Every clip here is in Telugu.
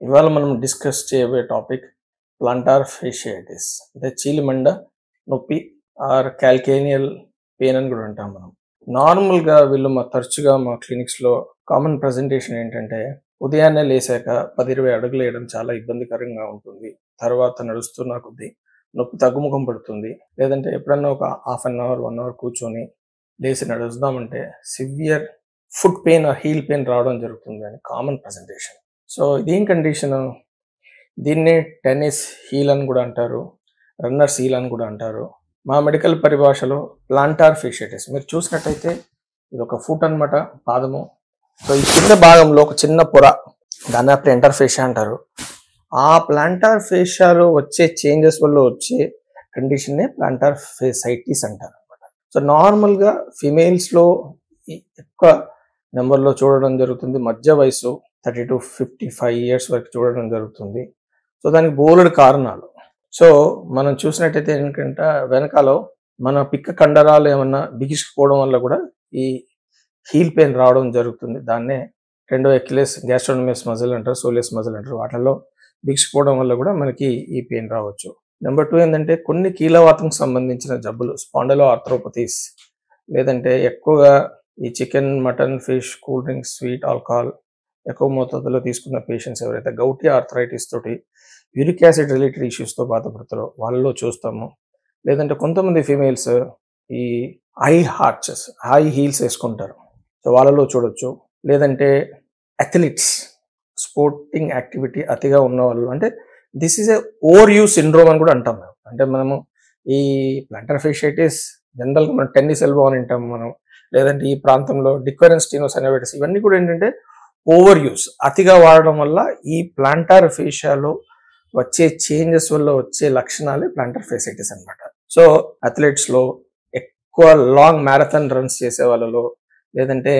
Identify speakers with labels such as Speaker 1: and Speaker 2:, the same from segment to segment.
Speaker 1: ఇవాళ మనం డిస్కస్ చేయబోయే టాపిక్ ప్లాంటార్ ఫేషియాటిస్ అంటే చీలిమండ నొప్పి ఆర్ క్యాల్కేనియల్ పెయిన్ అని కూడా అంటాం మనం. నార్మల్గా వీళ్ళు తరచుగా మా క్లినిక్స్లో కామన్ ప్రజెంటేషన్ ఏంటంటే ఉదయాన్నే లేసాక 10-20 అడుగులు వేయడం చాలా ఇబ్బందికరంగా ఉంటుంది. తర్వాత నడుస్తున్న కొద్దీ నొప్పి తగ్గుముఖం పడుతుంది. లేదంటే ఎప్పుడన్నా ఒక హాఫ్ అన్ అవర్ 1 అవర్ కూర్చొని లేచి నడుస్తామంటే severe foot pain or heel pain రావడం జరుగుతుంది అని కామన్ ప్రజెంటేషన్. సో ఇదేం కండిషను? దీన్నే టెన్నిస్ హీల్ అని కూడా అంటారు, రన్నర్స్ హీల్ అని కూడా అంటారు. మా మెడికల్ పరిభాషలో ప్లాంటార్ ఫేషియాటిస్. మీరు చూసినట్టయితే ఇది ఒక ఫుట్ అనమాట, పాదము. సో ఈ కింద భాగంలో ఒక చిన్న పొర, దాన్ని ప్లాంటార్ ఫేషియా అంటారు. ఆ ప్లాంటార్ ఫేషియాలో వచ్చే చేంజెస్ వల్ల వచ్చే కండిషన్నే ప్లాంటార్ ఫేసైటిస్ అంటారు అనమాట. సో నార్మల్గా ఫిమేల్స్లో ఎక్కువ నెంబర్లో చూడడం జరుగుతుంది. మధ్య వయసు 30 to 55 years వరకు చూడడం జరుగుతుంది. సో దానికి బోలెడు కారణాలు. సో మనం చూసినట్టయితే ఏంటంటే వెనకాల మన పిక్క కండరాలు ఏమన్నా బిగిసుకుపోవడం వల్ల కూడా ఈ హీల్ పెయిన్ రావడం జరుగుతుంది. దాన్నే రెండో ఎక్కిలేస్ గ్యాస్ట్రోనమస్ మజిల్ అంటారు, సోలియస్ మజిల్ అంటారు. వాటిల్లో బిగిసుకుపోవడం వల్ల కూడా మనకి ఈ పెయిన్ రావచ్చు. నెంబర్ 2 ఏంటంటే కొన్ని కీలవాతం సంబంధించిన జబ్బులు, స్పాండలో ఆర్థ్రోపతీస్, లేదంటే ఎక్కువగా ఈ chicken, mutton, fish, cool drinks, sweet, alcohol ఎక్కువ మోతాదులో తీసుకున్న పేషెంట్స్ ఎవరైతే గౌటీ ఆర్థరైటిస్ తోటి యూరిక్ యాసిడ్ రిలేటెడ్ ఇష్యూస్తో బాధపడతారో వాళ్ళలో చూస్తాము. లేదంటే కొంతమంది ఫీమేల్స్ ఈ హై హార్చెస్, హై హీల్స్ వేసుకుంటారు, సో వాళ్ళలో చూడొచ్చు. లేదంటే అథ్లీట్స్, స్పోర్టింగ్ యాక్టివిటీ అతిగా ఉన్న వాళ్ళు, అంటే this is a over use syndrome అని కూడా అంటాం మేము. అంటే మనము ఈ ప్లాంటార్ ఫేషియాటిస్ జనరల్గా మనం టెన్నిస్ ఎల్బో అని అంటాము మనం, లేదంటే ఈ ప్రాంతంలో డిక్వరెన్స్ స్టీనోసైనోవైటిస్, ఇవన్నీ కూడా ఏంటంటే ఓవర్ యూస్, అతిగా వాడడం వల్ల ఈ ప్లాంటార్ ఫేషియాలో వచ్చే చేంజెస్ వల్ల వచ్చే లక్షణాలే ప్లాంటార్ ఫేసైటిస్ అనమాట. సో అథ్లెట్స్లో, ఎక్కువ లాంగ్ మ్యారథాన్ రన్స్ చేసే వాళ్ళలో, లేదంటే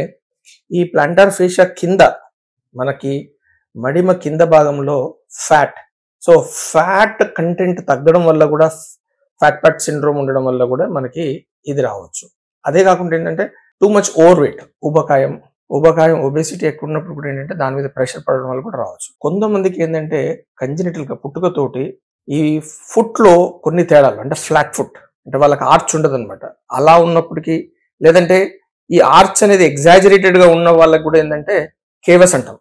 Speaker 1: ఈ ప్లాంటార్ ఫేషియా కింద మనకి మడిమ కింద భాగంలో ఫ్యాట్, సో ఫ్యాట్ కంటెంట్ తగ్గడం వల్ల కూడా, ఫ్యాట్ ప్యాట్ సిండ్రోమ్ ఉండడం వల్ల కూడా మనకి ఇది రావచ్చు. అదే కాకుండా ఏంటంటే టూ మచ్ ఓవర్ వెయిట్, ఊబకాయం ఒబేసిటీ ఎక్కువ ఉన్నప్పుడు కూడా ఏంటంటే దాని మీద ప్రెషర్ పడడం వల్ల కూడా రావచ్చు. కొంతమందికి ఏంటంటే కంజెనిటల్గా పుట్టుకతోటి ఈ ఫుట్లో కొన్ని తేడాలు, అంటే ఫ్లాట్ ఫుట్, అంటే వాళ్ళకి ఆర్చ్ ఉండదు అనమాట. అలా ఉన్నప్పటికీ, లేదంటే ఈ ఆర్చ్ అనేది ఎగ్జాజరేటెడ్గా ఉన్న వాళ్ళకి కూడా ఏంటంటే కేవస్ అంటాం,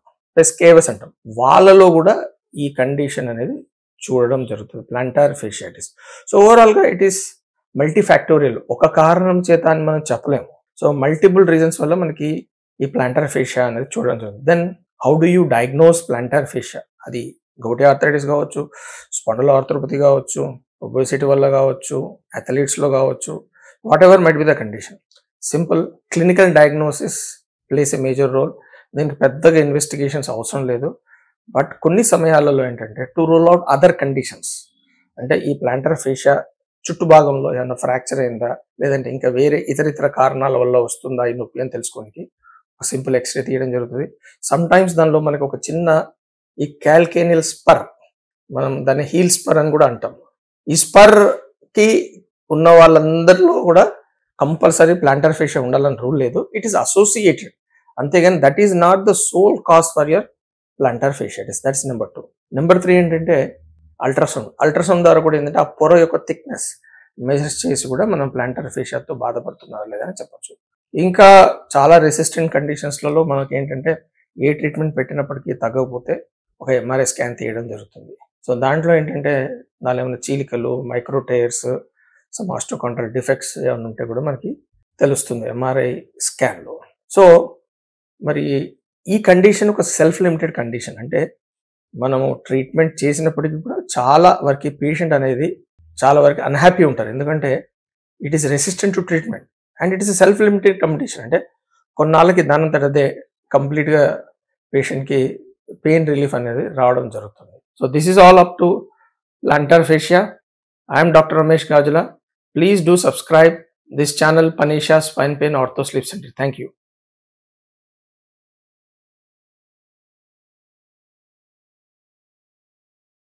Speaker 1: కేవస్ అంటాం, వాళ్ళలో కూడా ఈ కండిషన్ అనేది చూడడం జరుగుతుంది, ప్లాంటార్ ఫేషియాటిస్. సో ఓవరాల్గా ఇట్ ఈస్ మల్టీఫ్యాక్టోరియల్, ఒక కారణం చేత అని మనం చెప్పలేము. సో మల్టిపుల్ రీజన్స్ వల్ల మనకి ఈ ప్లాంటార్ ఫేషియా అనేది చూడడం జరుగుతుంది. Then how do you diagnose plantar fascia? అది గౌటీ ఆర్థరైటిస్ కావచ్చు, స్పాండలో ఆర్థ్రోపతి కావచ్చు, ఒబేసిటీ వల్ల కావచ్చు, అథ్లీట్స్లో కావచ్చు, whatever might be the condition. Simple clinical diagnosis plays a major role. దీనికి పెద్దగా ఇన్వెస్టిగేషన్స్ అవసరం లేదు. బట్ కొన్ని సమయాలలో ఏంటంటే to rule out other conditions, అంటే ఈ ప్లాంటార్ ఫేషియా చుట్టు భాగంలో ఏమైనా ఫ్రాక్చర్ అయిందా, లేదంటే ఇంకా వేరే ఇతర కారణాల వల్ల వస్తుందా ఈ నొప్పి అని తెలుసుకోనికి ఒక సింపుల్ ఎక్స్రే తీయడం జరుగుతుంది. సమ్ టైమ్స్ దానిలో మనకి ఒక చిన్న ఈ క్యాల్కేనియల్ స్పర్, మనం దాన్ని హీల్ స్పర్ అని కూడా అంటాం. ఈ స్పర్కి ఉన్న వాళ్ళందరిలో కూడా కంపల్సరీ ప్లాంటార్ ఫేషియా ఉండాలని రూల్ లేదు. ఇట్ ఈస్ అసోసియేటెడ్, అంతేగాని that is not the sole cause for your plantar fasciitis. That's number 2. Number 3 ఏంటంటే అల్ట్రాసౌండ్ ద్వారా కూడా ఏంటంటే ఆ పొర యొక్క థిక్నెస్ మెజర్స్ చేసి కూడా మనం ప్లాంటార్ ఫేషియాతో బాధపడుతున్నారా లేదని చెప్పొచ్చు. ఇంకా చాలా రెసిస్టెంట్ కండిషన్స్లలో మనకి ఏంటంటే ఏ ట్రీట్మెంట్ పెట్టినప్పటికీ తగ్గకపోతే ఒక ఎంఆర్ఐ స్కాన్ తీయడం జరుగుతుంది. సో దాంట్లో ఏంటంటే దానిలో ఏమైనా చీలికలు, మైక్రో టైర్స్, సమ్ ఆస్టోకాండ్రల్ డిఫెక్ట్స్ ఏమైనా ఉంటే కూడా మనకి తెలుస్తుంది ఎంఆర్ఐ స్కాన్లో. సో మరి ఈ కండిషన్ ఒక సెల్ఫ్ లిమిటెడ్ కండిషన్, అంటే మనము ట్రీట్మెంట్ చేసినప్పటికీ కూడా చాలా వరకు పేషెంట్ అనేది చాలా వరకు అన్హ్యాపీ ఉంటారు. ఎందుకంటే it is resistant to treatment and it is self limited condition. అంటే కొన్నాళ్ళకి దానంతట అదే కంప్లీట్గా పేషెంట్కి పెయిన్ రిలీఫ్ అనేది రావడం జరుగుతుంది. So this is all up to planter fascia. I'm doctor Ramesh Gajula. Please do subscribe this channel, పనీషా spine pain ortho sleep centre. Thank you.